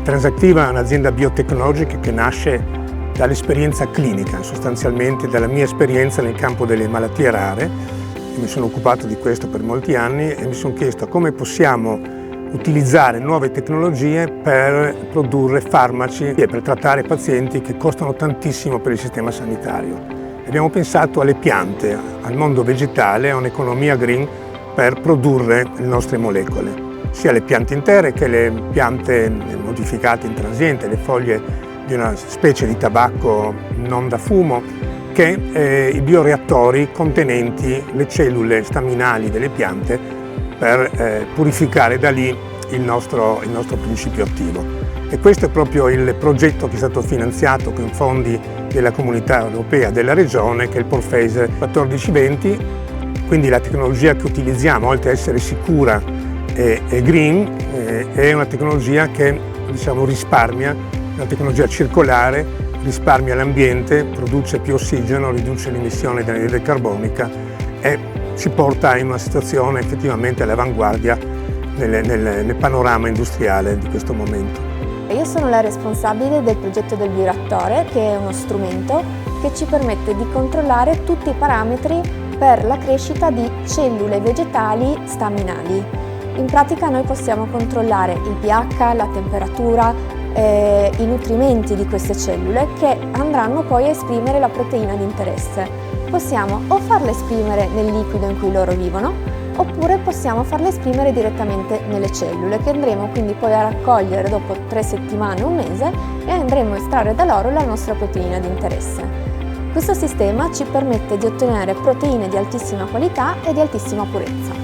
Transactiva è un'azienda biotecnologica che nasce dall'esperienza clinica, sostanzialmente dalla mia esperienza nel campo delle malattie rare. Mi sono occupato di questo per molti anni e mi sono chiesto come possiamo utilizzare nuove tecnologie per produrre farmaci e per trattare pazienti che costano tantissimo per il sistema sanitario. Abbiamo pensato alle piante, al mondo vegetale, a un'economia green per produrre le nostre molecole, sia le piante intere che le piante modificate in transiente, le foglie di una specie di tabacco non da fumo, che i bioreattori contenenti le cellule staminali delle piante per purificare da lì il nostro principio attivo. E questo è proprio il progetto che è stato finanziato con fondi della Comunità Europea, della Regione, che è il Porphase 1420. Quindi la tecnologia che utilizziamo, oltre a essere sicura e green, è una tecnologia che risparmia, una tecnologia circolare, risparmia l'ambiente, produce più ossigeno, riduce l'emissione di anidride carbonica e ci porta in una situazione effettivamente all'avanguardia nel panorama industriale di questo momento. Io sono la responsabile del progetto del bioreattore, che è uno strumento che ci permette di controllare tutti i parametri per la crescita di cellule vegetali staminali. In pratica noi possiamo controllare il pH, la temperatura, i nutrimenti di queste cellule che andranno poi a esprimere la proteina di interesse. Possiamo o farle esprimere nel liquido in cui loro vivono, oppure possiamo farle esprimere direttamente nelle cellule, che andremo quindi poi a raccogliere dopo 3 settimane, un mese, e andremo a estrarre da loro la nostra proteina di interesse. Questo sistema ci permette di ottenere proteine di altissima qualità e di altissima purezza.